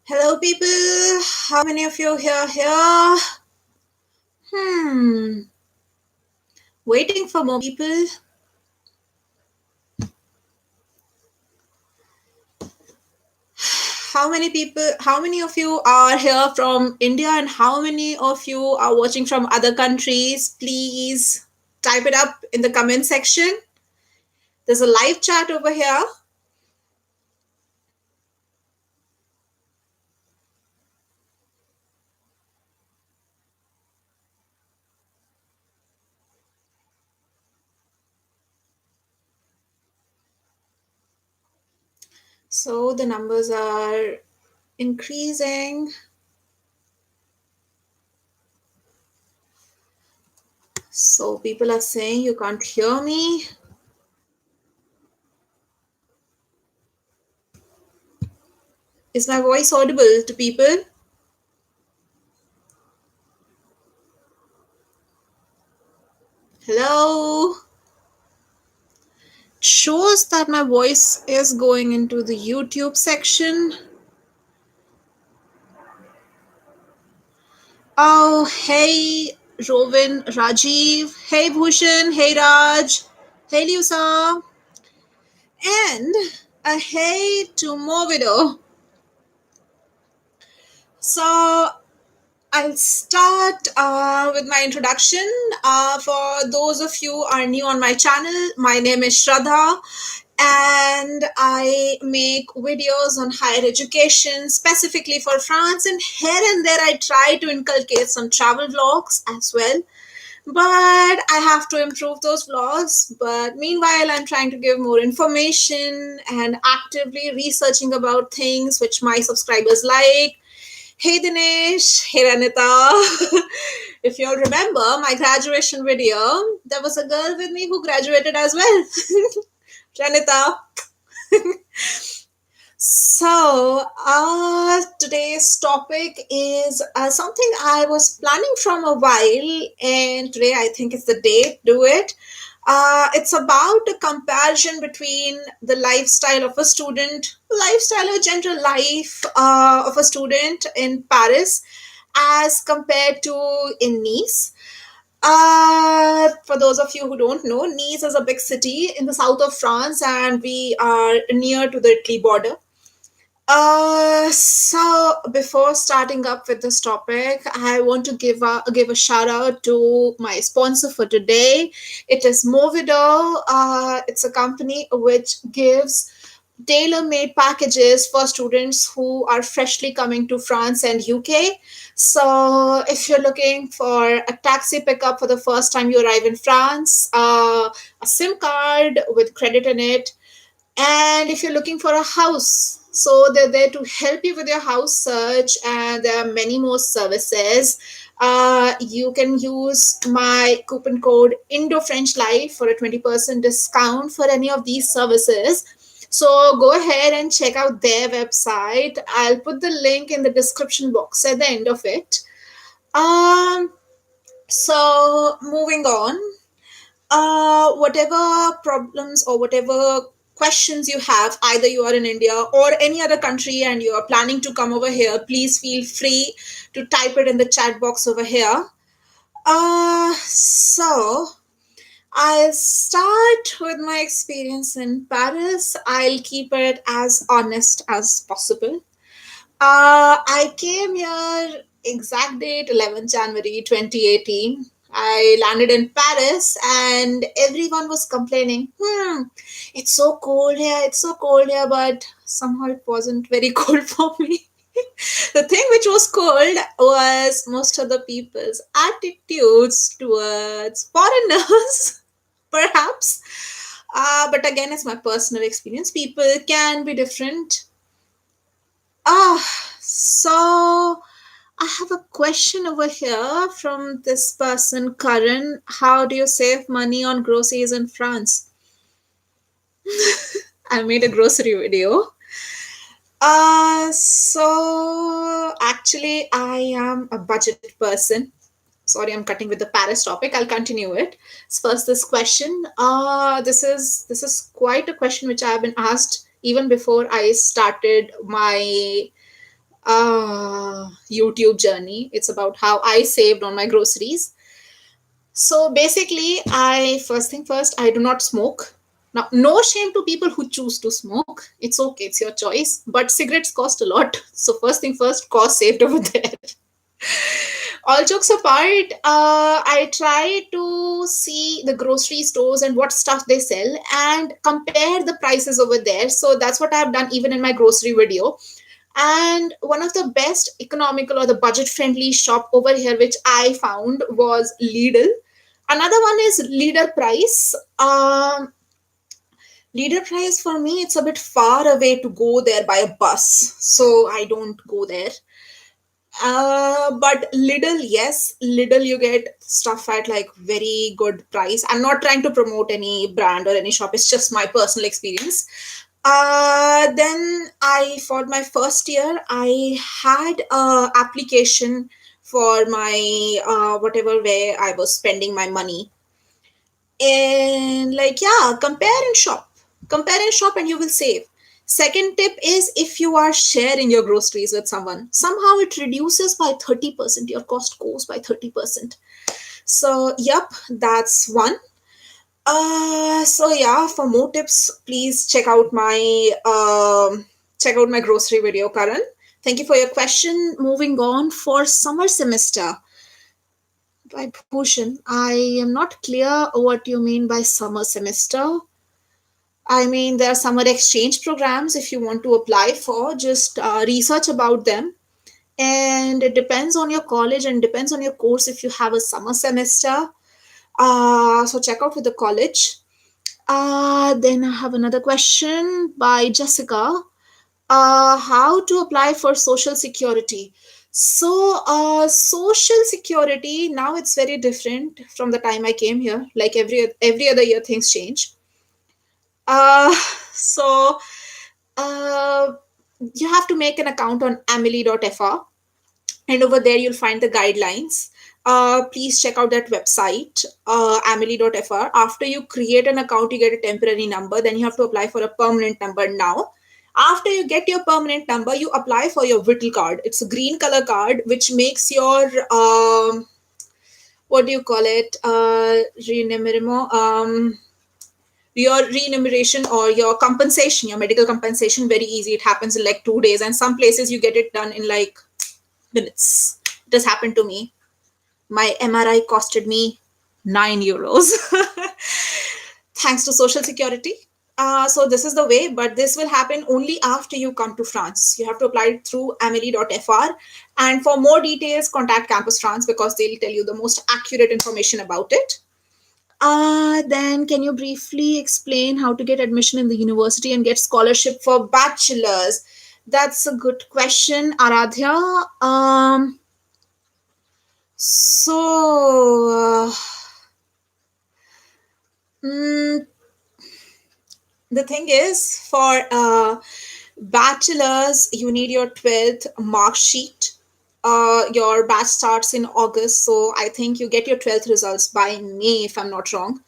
Hello, people. How many of you here? Hmm. Waiting for more people. How many people? How many of you are here from India, and how many of you are watching from other countries? Please type it up in the comment section. There's a live chat over here. So the numbers are increasing. So people are saying you can't hear me. Is my voice audible to people? Hello? Shows that my voice is going into the YouTube section. Oh, hey, Rovin, Rajiv. Hey, Bhushan. Hey, Raj. Hey, Lusa. And a hey to Movido. So, I'll start with my introduction. For those of you who are new on my channel, my name is Shraddha, and I make videos on higher education, specifically for France. And here and there, I try to inculcate some travel vlogs as well. But I have to improve those vlogs. But meanwhile, I'm trying to give more information and actively researching about things which my subscribers like. Hey Dinesh, hey Ranita. If you all remember my graduation video, there was a girl with me who graduated as well. Ranita. So, today's topic is something I was planning from a while, and today I think it's the day to do it. It's about a comparison between the lifestyle of a student, lifestyle or general life of a student in Paris as compared to in Nice. For those of you who don't know, Nice is a big city in the south of France, and we are near to the Italy border. So before starting up with this topic, I want to give a shout out to my sponsor for today. It is Movido. It's a company which gives tailor-made packages for students who are freshly coming to France and UK. So if you're looking for a taxi pickup for the first time you arrive in France, a SIM card with credit in it, and if you're looking for a house, so they're there to help you with your house search, and there are many more services. You can use my coupon code Indo-French Life for a 20% discount for any of these services. So go ahead and check out their website. I'll put the link in the description box at the end of it. Um, so moving on, whatever problems or whatever questions you have, either you are in India or any other country and you are planning to come over here, please feel free to type it in the chat box over here. So I'll start with my experience in Paris. I'll keep it as honest as possible. I came here exact date 11th January 2018. I landed in Paris and everyone was complaining, it's so cold here, it's so cold here, but somehow it wasn't very cold for me. The thing which was cold was most of the people's attitudes towards foreigners, perhaps. But again, it's my personal experience. People can be different. Ah, so I have a question over here from this person, Karan. How do you save money on groceries in France? I made a grocery video. So actually, I am a budget person. Sorry, I'm cutting with the Paris topic. I'll continue it. So first, this question. This is quite a question which I have been asked even before I started my YouTube journey. It's about how I saved on my groceries. So basically, I first thing first, I do not smoke. Now, no shame to people who choose to smoke. It's okay, it's your choice. But cigarettes cost a lot. So first thing first, cost saved over there. All jokes apart, I try to see the grocery stores and what stuff they sell and compare the prices over there. So that's what I've done even in my grocery video. And one of the best economical or the budget friendly shop over here, which I found, was Lidl. Another one is Leader Price. Leader Price for me, it's a bit far away to go there by a bus. So I don't go there. But Lidl, yes, Lidl, you get stuff at like very good price. I'm not trying to promote any brand or any shop. It's just my personal experience. Then for my first year, I had a application for my whatever way I was spending my money. And like, yeah, compare and shop, and you will save. Second tip is if you are sharing your groceries with someone, somehow it reduces by 30%. Your cost goes by 30%. So, yep, that's one. So yeah, for more tips, please check out my grocery video, Karan. Thank you for your question. Moving on for summer semester. By Bhushan, I am not clear what you mean by summer semester. I mean, there are summer exchange programs if you want to apply for, just research about them. And it depends on your college and depends on your course if you have a summer semester. So check out with the college. Then I have another question by Jessica. How to apply for social security? So, social security now it's very different from the time I came here. Like every other year, things change. Uh, so uh, you have to make an account on Amelie.fr, and over there you'll find the guidelines. Please check out that website, Amelie.fr. After you create an account, you get a temporary number. Then you have to apply for a permanent number now. After you get your permanent number, you apply for your Whittle card. It's a green color card which makes your what do you call it? Your remuneration or your compensation, your medical compensation, very easy. It happens in like 2 days, and some places you get it done in like minutes. It has happened to me. My MRI costed me €9 thanks to social security. So this is the way, but this will happen only after you come to France. You have to apply it through amelie.fr, and for more details contact Campus France because they'll tell you the most accurate information about it. Then can you briefly explain how to get admission in the university and get scholarship for bachelors? That's a good question, Aradhya. So, mm, the thing is, for bachelor's, you need your 12th mark sheet. Your batch starts in August, so I think you get your 12th results by May, if I'm not wrong,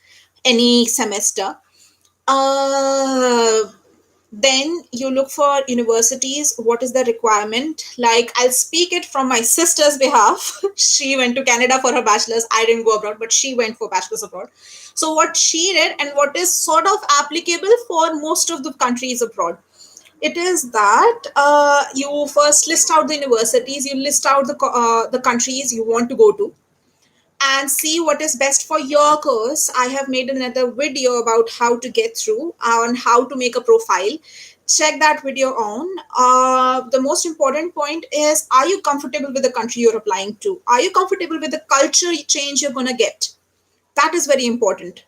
any semester. Uh, then you look for universities. What is the requirement? Like, I'll speak it from my sister's behalf. She went to Canada for her bachelor's. I didn't go abroad, but she went for bachelor's abroad. So what she did and what is sort of applicable for most of the countries abroad, it is that you first list out the universities, you list out the countries you want to go to, and see what is best for your course. I have made another video about how to get through, on how to make a profile. Check that video on. The most important point is, are you comfortable with the country you're applying to? Are you comfortable with the culture change you're going to get? That is very important.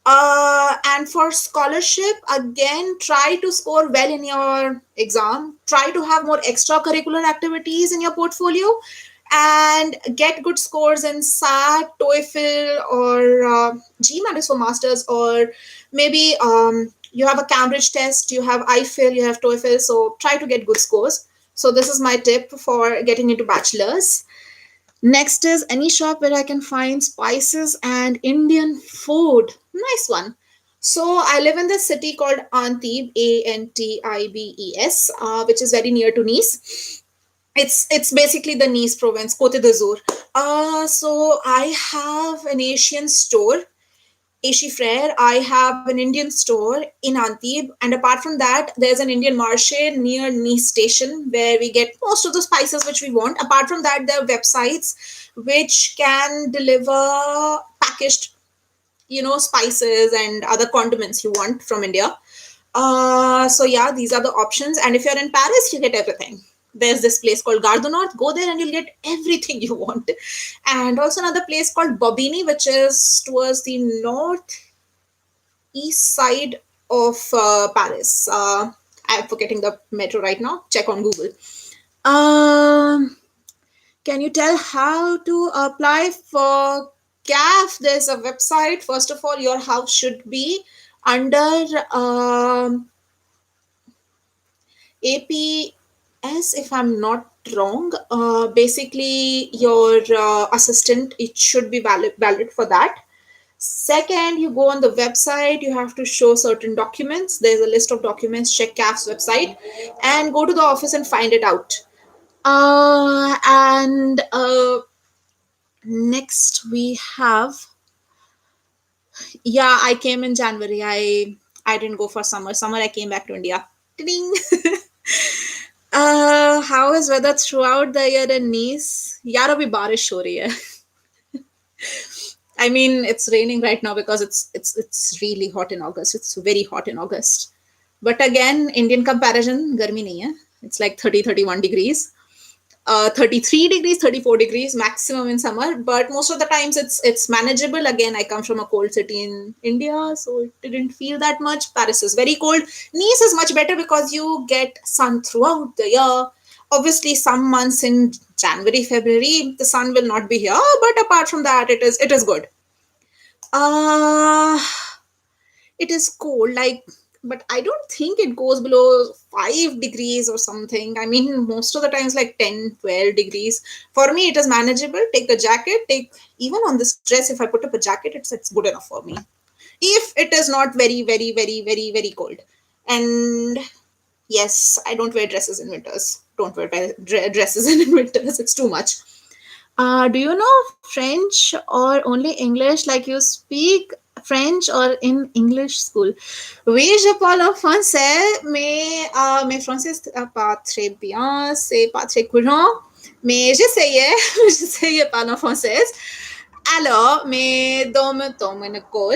And for scholarship, again, try to score well in your exam. Try to have more extracurricular activities in your portfolio and get good scores in SAT, TOEFL, or GMAT is for masters, or maybe you have a Cambridge test, you have IFL, you have TOEFL. So try to get good scores. So this is my tip for getting into bachelor's. Next is any shop where I can find spices and Indian food. Nice one. So I live in this city called Antibes, Antibes, which is very near to Nice. It's basically the Nice province, Côte d'Azur. So I have an Asian store, Ashi Frere. I have an Indian store in Antibes, and apart from that, there's an Indian marché near Nice station where we get most of the spices which we want. Apart from that, there are websites which can deliver packaged, spices and other condiments you want from India. So yeah, these are the options. And if you're in Paris, you get everything. There's this place called Gare du Nord. Go there and you'll get everything you want. And also another place called Bobigny, which is towards the northeast side of Paris. I'm forgetting the metro right now. Check on Google. Um, can you tell how to apply for CAF? There's a website. First of all, your house should be under APS, if I'm not wrong. Basically, your assistant, it should be valid for that. Second, you go on the website, you have to show certain documents. There's a list of documents, check CAF's website, and go to the office and find it out. And next we have, yeah, I came in January. I didn't go for summer. Summer I came back to India. Ding. How is weather throughout the year in Nice? यार अभी बारिश हो रही है. I mean, it's raining right now because it's really hot in August. It's very hot in August. But again, Indian comparison, गर्मी नहीं है. It's like 30-31 degrees. 33 degrees, 34 degrees maximum in summer, but most of the times it's manageable. Again, I come from a cold city in India, so it didn't feel that much. Paris is very cold. Nice is much better because you get sun throughout the year. Obviously, some months in January, February, the sun will not be here, but apart from that, it is good. uh it is cold, like, but I don't think it goes below 5 degrees or something. I mean, most of the times like 10-12 degrees. For me, it is manageable. Take a jacket, take, even on this dress, if I put up a jacket, it's good enough for me. If it is not very, very, very, very, very cold. And yes, I don't wear dresses in winters. Don't wear dresses in winters. It's too much. Do you know French or only English? Like you speak French or in English school? Oui, je parle en français, mais mes français c'est pas très bien, c'est pas très courant, mais j'essayais, j'essayais de parler en français. Alors, mais dans mon école,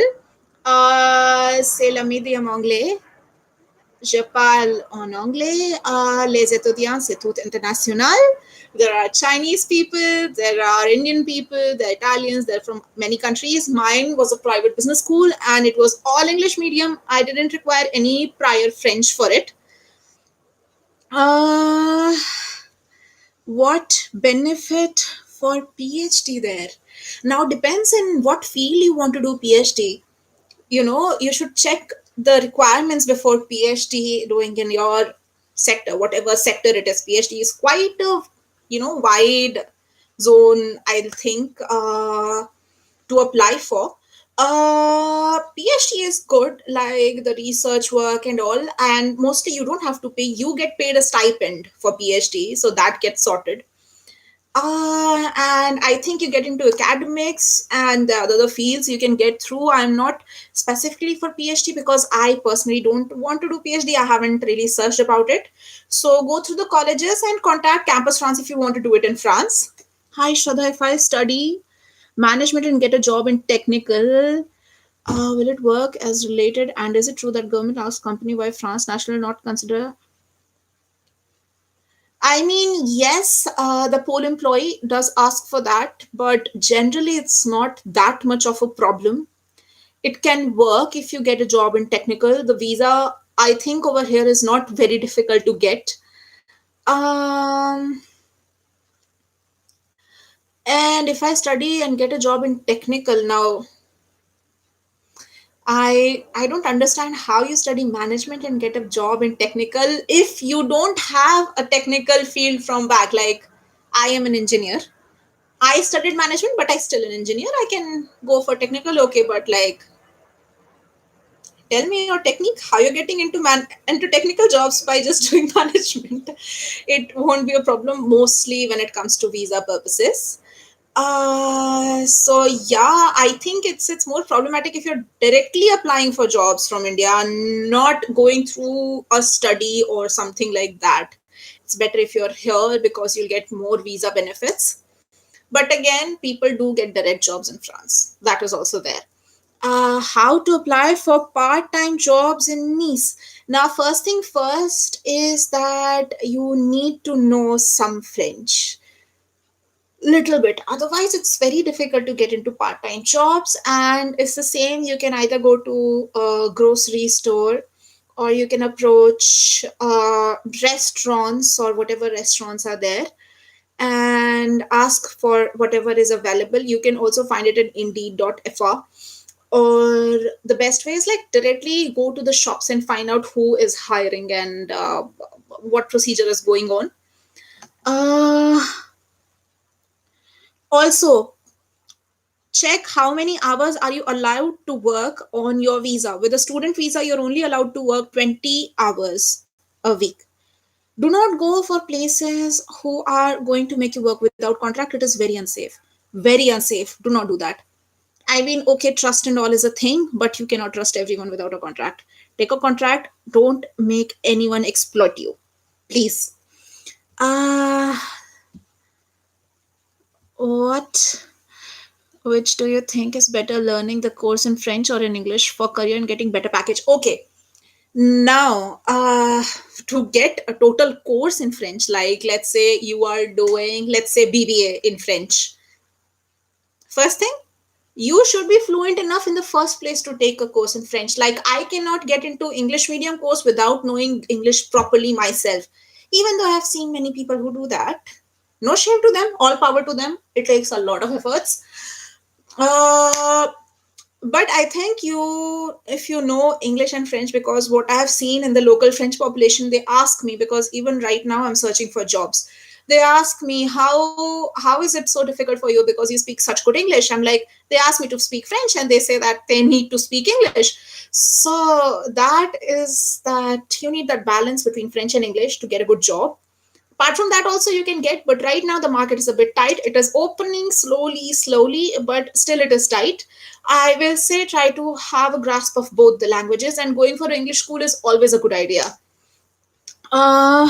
c'est le médium anglais. Je parle en anglais. Les étudiants, c'est tout international. There are Chinese people, there are Indian people, there are Italians, they're from many countries. Mine was a private business school and it was all English medium. I didn't require any prior French for it. Uh, what benefit for PhD there? Now depends on what field you want to do PhD. You should check the requirements before PhD doing in your sector, whatever sector it is. PhD is quite a wide zone, I think, to apply for. PhD is good, like the research work and all, and mostly you don't have to pay. You get paid a stipend for PhD, so that gets sorted. And I think you get into academics and the other fields you can get through. I'm not specifically for PhD because I personally don't want to do PhD. I haven't really searched about it. So go through the colleges and contact Campus France if you want to do it in France. Hi, Shraddha. If I study management and get a job in technical, will it work as related? And is it true that government asks company why France national not consider? I mean, yes, the poll employee does ask for that, but generally it's not that much of a problem. It can work if you get a job in technical. The visa, I think, over here is not very difficult to get. Um, and if I study and get a job in technical now, I don't understand how you study management and get a job in technical if you don't have a technical field from back. Like, I am an engineer. I studied management, but I still an engineer. I can go for technical, okay, but like Tell me your technique, how you're getting into technical jobs by just doing management. It won't be a problem mostly when it comes to visa purposes. So yeah, I think it's more problematic if you're directly applying for jobs from India, not going through a study or something like that. It's better if you're here because you'll get more visa benefits. But again, people do get direct jobs in France. That is also there. How to apply for part-time jobs in Nice. Now, first thing first is that you need to know some French, little bit. Otherwise, it's very difficult to get into part-time jobs. And it's the same. You can either go to a grocery store, or you can approach restaurants or whatever restaurants are there and ask for whatever is available. You can also find it in indeed.fr, or the best way is like directly go to the shops and find out who is hiring and what procedure is going on. uh, Also, check how many hours are you allowed to work on your visa. With a student visa, you're only allowed to work 20 hours a week. Do not go for places who are going to make you work without contract. It is very unsafe. Very unsafe. Do not do that. I mean, okay, trust and all is a thing, but you cannot trust everyone without a contract. Take a contract. Don't make anyone exploit you. Please. Uh, what? Which do you think is better, learning the course in French or in English for career and getting better package? Okay. Now, to get a total course in French, like let's say you are doing, let's say BBA in French. First thing, you should be fluent enough in the first place to take a course in French. Like I cannot get into English medium course without knowing English properly myself. Even though I have seen many people who do that. No shame to them, all power to them. It takes a lot of efforts. Uh, but I think you, if you know English and French, because what I have seen in the local French population, they ask me, because even right now I'm searching for jobs, they ask me how is it so difficult for you because you speak such good English. I'm like, they ask me to speak French and they say that they need to speak English. So that is that you need that balance between French and English to get a good job. Apart from that also you can get, but right now the market is a bit tight. It is opening slowly, but still it is tight. I will say try to have a grasp of both the languages, and going for English school is always a good idea. uh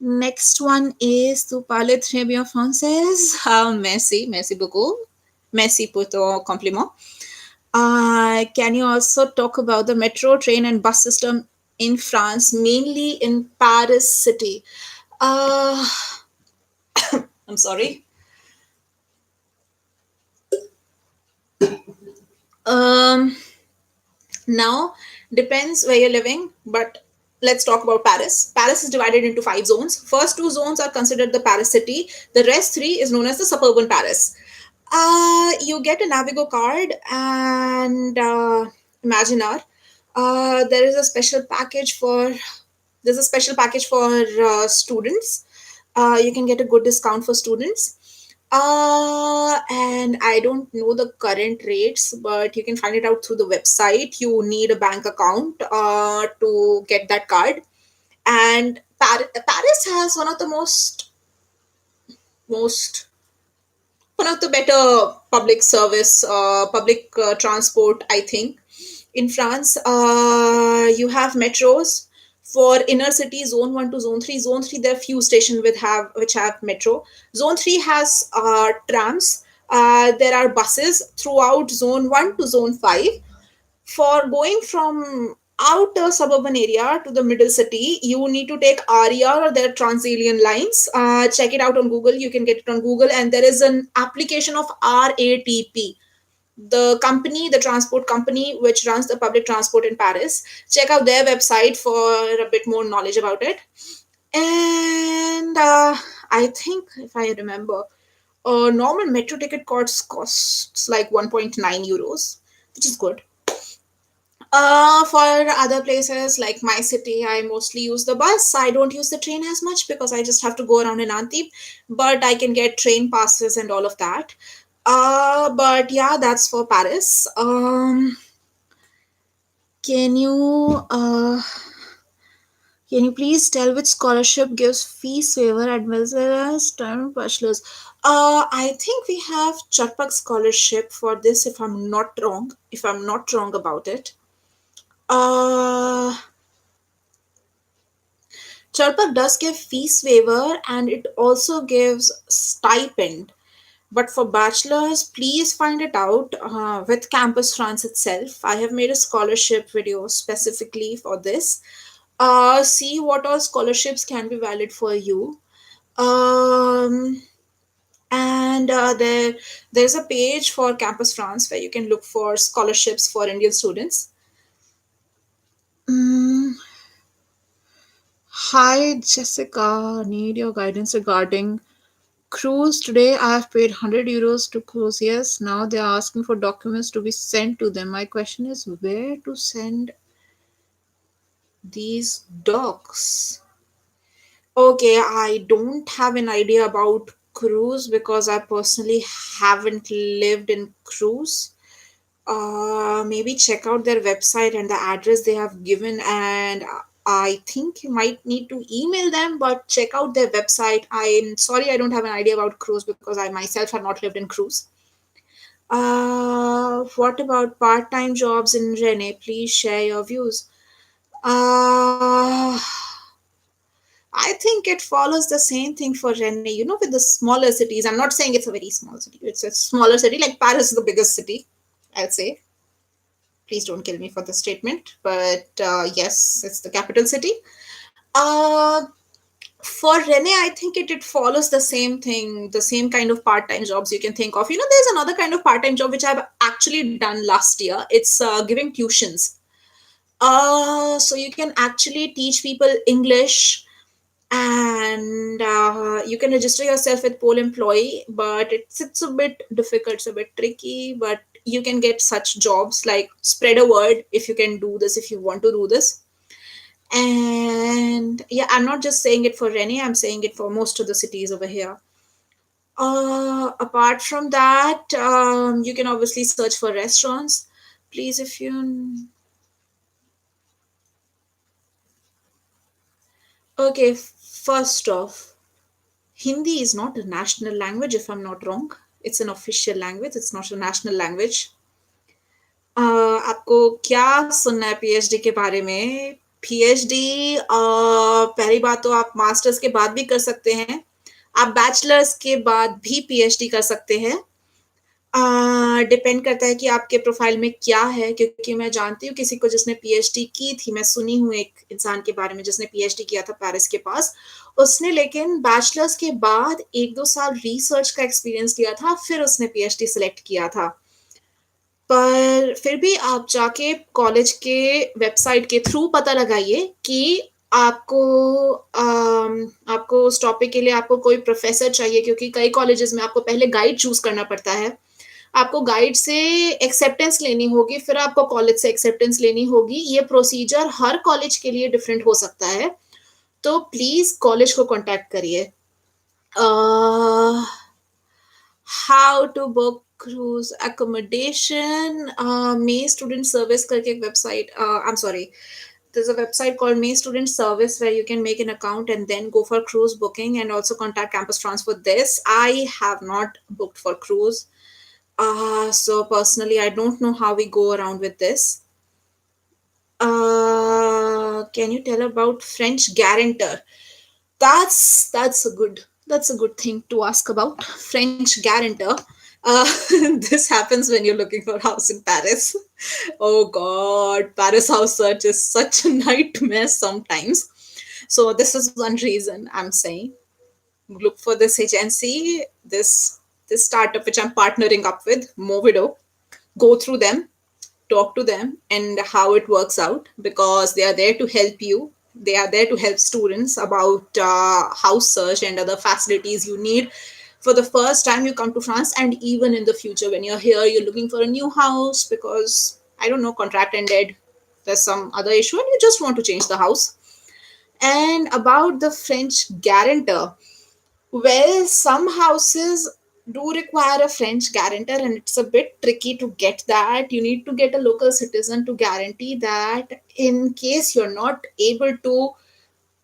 Next one is tu parles très bien français. Merci beaucoup. Merci pour ton compliment. Can you also talk about the metro, train, and bus system in France, mainly in Paris city? uh I'm sorry. Um, Now, depends where you're living, but let's talk about Paris. Paris is divided into 5 zones. First two zones are considered the Paris city. The rest three is known as the suburban Paris. You get a Navigo card and Imaginar. There is a special package for There's a special package for students. You can get a good discount for students. And I don't know the current rates, but you can find it out through the website. You need a bank account to get that card. And Paris has most one of the better public transport, I think. In France, you have metros for inner city, zone 1 to zone 3. Zone 3, there are few stations which have metro. Zone 3 has trams. There are buses throughout zone 1 to zone 5. For going from outer suburban area to the middle city, you need to take ARIA or their Transalien lines. Check it out on Google. You can get it on Google, and there is an application of RATP, the company, the transport company which runs the public transport in Paris. Check out their website for a bit more knowledge about it. And I think, if I remember, a normal metro ticket costs like 1.9 euros, which is good. For other places like my city, I mostly use the bus. I don't use the train as much because I just have to go around in Antip, but I can get train passes and all of that. But yeah, that's for Paris. Can you can you please tell which scholarship gives fees waiver as well as time bachelors? I think we have Charpak scholarship for this. If I'm not wrong, about it. Uh, Charpak does give fees waiver and it also gives stipend. But for bachelors, please find it out with Campus France itself. I have made a scholarship video specifically for this. See what all scholarships can be valid for you. Um, and there's a page for Campus France where you can look for scholarships for Indian students. Mm, Hi Jessica, need your guidance regarding cruise. Today I have paid 100 euros to cruise. Yes, now they are asking for documents to be sent to them. My question is where to send these docs? Okay, I don't have an idea about cruise because I personally haven't lived in cruise. Maybe check out their website and the address they have given, and I think you might need to email them, but check out their website. I'm sorry, I don't have an idea about cruise because I myself have not lived in cruise. What about part-time jobs in Rene? Please share your views. Uh, I think it follows the same thing for Rene. You know, with the smaller cities, I'm not saying it's a very small city. It's a smaller city, like Paris is the biggest city, I'd say. Please don't kill me for the statement, but yes, it's the capital city. Uh, for Rene, I think it follows the same thing, the same kind of part time jobs you can think of. You know, there's another kind of part time job which I've actually done last year. It's giving tuitions. So you can actually teach people English, and you can register yourself with Pole Employee, but it's a bit difficult, it's a bit tricky, but you can get such jobs, like spread a word if you can do this, if you want to do this. And yeah, I'm not just saying it for Rene, I'm saying it for most of the cities over here. Apart from that, you can obviously search for restaurants. Please, if you okay, first off, Hindi is not a national language, if I'm not wrong. It's an official language, it's not a national language. आपको क्या सुनना है PhD के बारे में? PhD पहली बात तो आप मास्टर्स के बाद भी कर सकते हैं। आप बैचलर्स के बाद भी पीएचडी कर सकते हैं। डिपेंड करता है कि आपके प्रोफाइल में क्या है, क्योंकि मैं जानती हूँ किसी को जिसने पीएचडी की थी। मैं सुनी हूँ एक इंसान के बारे में जिसने पीएचडी किया था पेरिस के पास। उसने लेकिन बैचलर्स के बाद 1-2 साल रिसर्च का एक्सपीरियंस लिया था, फिर उसने पीएचडी सेलेक्ट किया था। पर फिर भी आप जाके कॉलेज के वेबसाइट के थ्रू पता लगाइए कि आपको आपको उस टॉपिक के लिए आपको कोई प्रोफेसर चाहिए, क्योंकि कई कॉलेजेस में आपको पहले गाइड चूज करना पड़ता है। आपको गाइड से एक्सेप्टेंस लेनी होगी, फिर आपको कॉलेज से एक्सेप्टेंस लेनी होगी। ये प्रोसीजर हर कॉलेज के लिए डिफरेंट हो सकता है, तो प्लीज कॉलेज को कांटेक्ट करिए। How to book cruise accommodation? May student service करके एक website, I'm sorry, there's a website called May Student Service where you can make an account and then go for cruise booking, and also contact Campus France for this. I have not booked for cruise, so personally I don't know how we go around with this. Can you tell about French guarantor? That's a good thing to ask about. French guarantor. Uh, this happens when you're looking for a house in Paris. Oh God, Paris house search is such a nightmare sometimes. So this is one reason I'm saying look for this agency, this startup which I'm partnering up with, Movido. Go through them, talk to them, and how it works out, because they are there to help you. They are there to help students about house search and other facilities you need for the first time you come to France, and even in the future when you're here, you're looking for a new house because, I don't know, contract ended, there's some other issue, and you just want to change the house. And about the French guarantor, well, some houses do require a French guarantor, and it's a bit tricky to get that. You need to get a local citizen to guarantee that in case you're not able to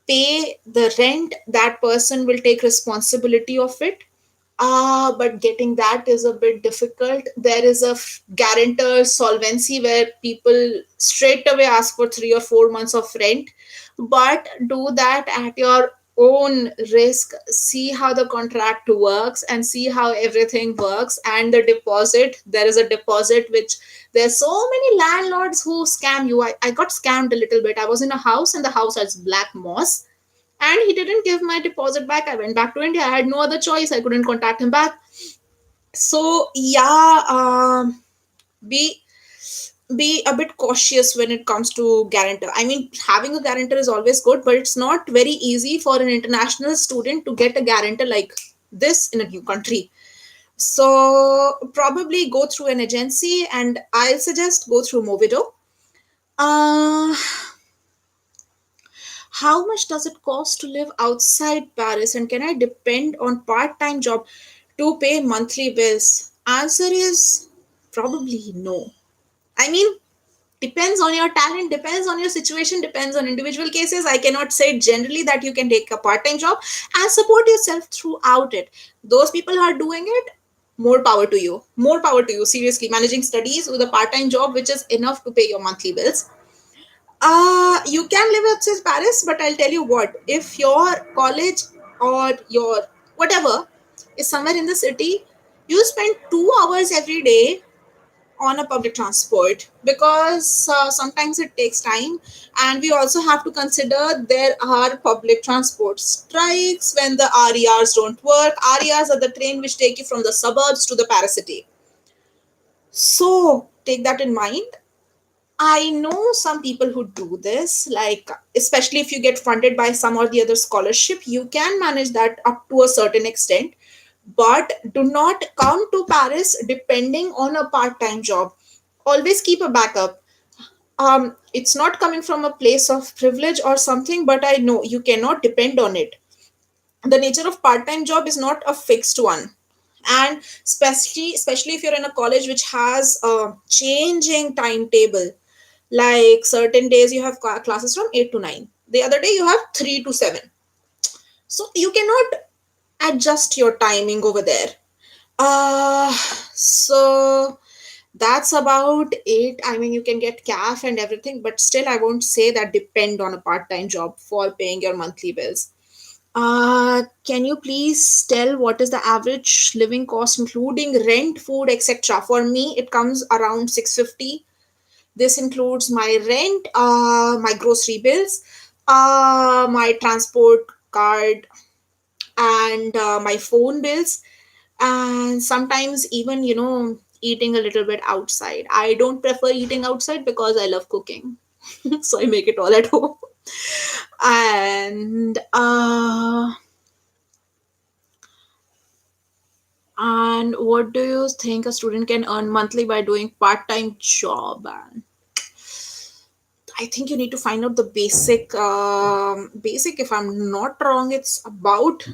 pay the rent, that person will take responsibility of it. But getting that is a bit difficult. There is a guarantor solvency where people straight away ask for 3 or 4 months of rent, but do that at your own risk. See how the contract works and see how everything works. And the deposit, there is a deposit which there's so many landlords who scam you. I got scammed a little bit. I was in a house and the house has black moss, and he didn't give my deposit back. I went back to India. I had no other choice. I couldn't contact him back. So yeah, be be a bit cautious when it comes to guarantor. I mean, having a guarantor is always good, but it's not very easy for an international student to get a guarantor like this in a new country. So probably go through an agency, and I'll suggest go through Movido. Uh, how much does it cost to live outside Paris, and can I depend on part-time job to pay monthly bills? Answer is probably no. I mean, depends on your talent, depends on your situation, depends on individual cases. I cannot say generally that you can take a part-time job and support yourself throughout it. Those people who are doing it, more power to you. More power to you. Seriously, managing studies with a part-time job which is enough to pay your monthly bills. You can live outside Paris, but I'll tell you what, if your college or your whatever is somewhere in the city, you spend 2 hours every day on a public transport, because sometimes it takes time. And we also have to consider there are public transport strikes when the RERs don't work. RERs are the train which take you from the suburbs to the Paris city. So take that in mind. I know some people who do this, like, especially if you get funded by some or the other scholarship, you can manage that up to a certain extent. But do not come to Paris depending on a part time job. Always keep a backup. It's not coming from a place of privilege or something, but I know you cannot depend on it. The nature of part time job is not a fixed one. And especially if you're in a college which has a changing timetable, like certain days you have classes from 8 to 9, the other day you have 3 to 7, so you cannot adjust your timing over there. So that's about it. I mean, you can get cash and everything, but still I won't say that depend on a part-time job for paying your monthly bills. Can you please tell what is the average living cost including rent, food, etc.? For me it comes around 650. This includes my rent, my grocery bills, my transport card, and my phone bills, and sometimes even, eating a little bit outside. I don't prefer eating outside because I love cooking, so I make it all at home. And what do you think a student can earn monthly by doing part-time job? And I think you need to find out the basic. If I'm not wrong, it's about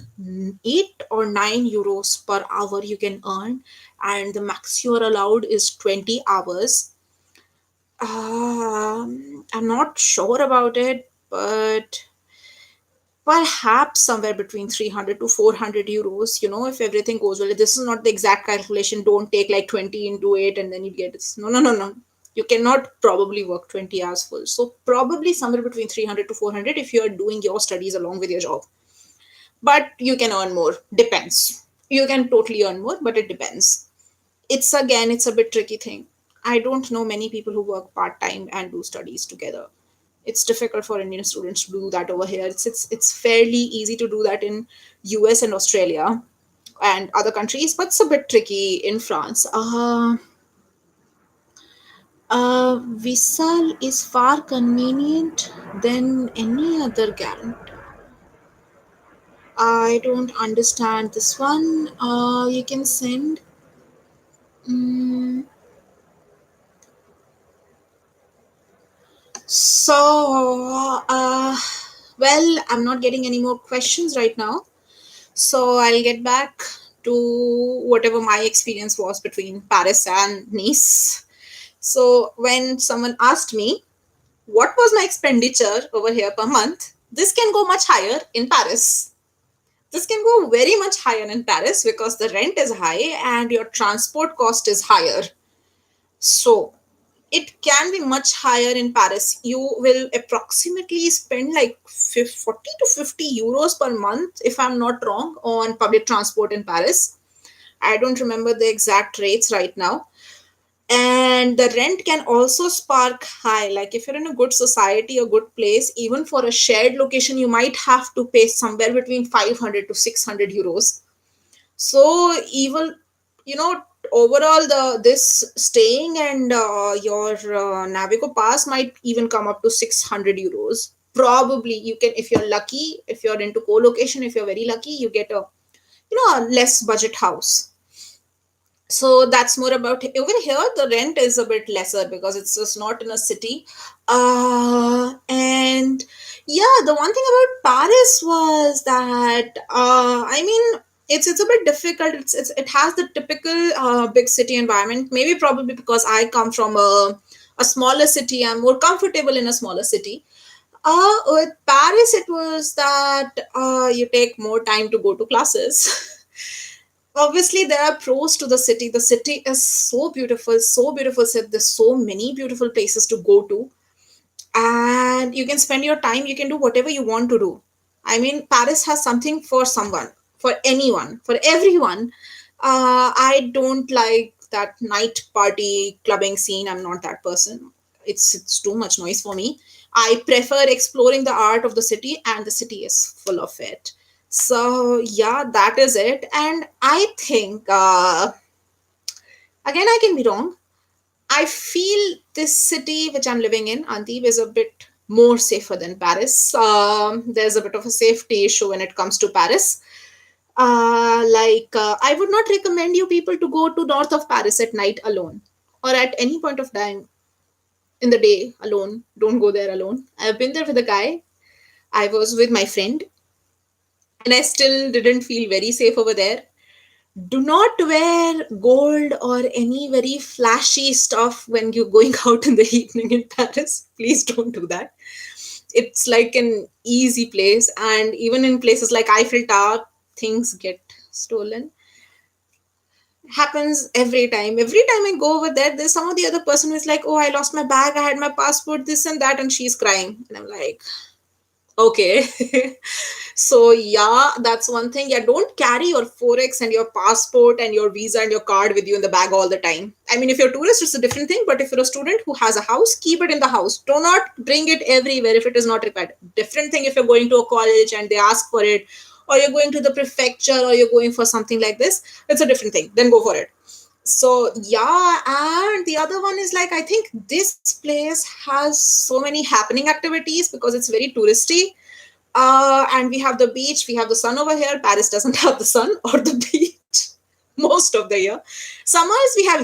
8 or 9 euros per hour you can earn, and the max you're allowed is 20 hours. I'm not sure about it, but perhaps somewhere between 300 to 400 euros. If everything goes well. This is not the exact calculation. Don't take like 20 into 8 and then you get it. No, no, no, no. You cannot probably work 20 hours full. So probably somewhere between 300 to 400 if you are doing your studies along with your job. But you can earn more. Depends. You can totally earn more, but it depends. It's a bit tricky thing. I don't know many people who work part time and do studies together. It's difficult for Indian students to do that over here. It's fairly easy to do that in US and Australia and other countries, but it's a bit tricky in France. Visa is far convenient than any other guarantee. I don't understand this one. You can send. Mm, so, well, I'm not getting any more questions right now. So I'll get back to whatever my experience was between Paris and Nice. So when someone asked me what was my expenditure over here per month, this can go much higher in Paris. This can go very much higher in Paris because the rent is high and your transport cost is higher. So it can be much higher in Paris. You will approximately spend like 40 to 50 euros per month, if I'm not wrong, on public transport in Paris. I don't remember the exact rates right now. And the rent can also spark high. Like if you're in a good society, a good place, even for a shared location, you might have to pay somewhere between 500 to 600 euros. So even, you know, overall the this staying and your Navigo pass might even come up to 600 euros. Probably you can, if you're lucky, if you're into co-location, if you're very lucky, you get a, a less budget house. So that's more about over here. The rent is a bit lesser because it's just not in a city. And yeah, the one thing about Paris was that I mean, it's a bit difficult. It has the typical big city environment. Maybe probably because I come from a smaller city, I'm more comfortable in a smaller city. With Paris, it was that you take more time to go to classes. Obviously there are pros to the city. The city is so beautiful said there's so many beautiful places to go to, and you can spend your time, you can do whatever you want to do. I mean, Paris has something for someone, for anyone, for everyone. I don't like that night party clubbing scene. I'm not that person. It's too much noise for me. I prefer exploring the art of the city, and the city is full of it. So yeah, that is it. And I think again, I can be wrong. I feel this city which I'm living in, Antibes, is a bit more safer than Paris. There's a bit of a safety issue when it comes to Paris. I would not recommend you people to go to north of Paris at night alone, or at any point of time in the day alone. Don't go there alone. I've been there with a guy. I was with my friend, and I still didn't feel very safe over there. Do not wear gold or any very flashy stuff when you're going out in the evening in Paris. Please don't do that. It's like an easy place, and even in places like Eiffel Tower, things get stolen. Happens every time. Every time I go over there, there's some of the other person who's like, "Oh, I lost my bag. I had my passport, this and that," and she's crying, and I'm like, okay. So yeah, that's one thing. Yeah, don't carry your forex and your passport and your visa and your card with you in the bag all the time. I mean, if you're a tourist, it's a different thing, but if you're a student who has a house, keep it in the house. Do not bring it everywhere if it is not required. Different thing if you're going to a college and they ask for it, or you're going to the prefecture, or you're going for something like this. It's a different thing. Then go for it. So yeah, and the other one is like, I think this place has so many happening activities because it's very touristy. And we have the beach, we have the sun over here. Paris doesn't have the sun or the beach most of the year. Summers we have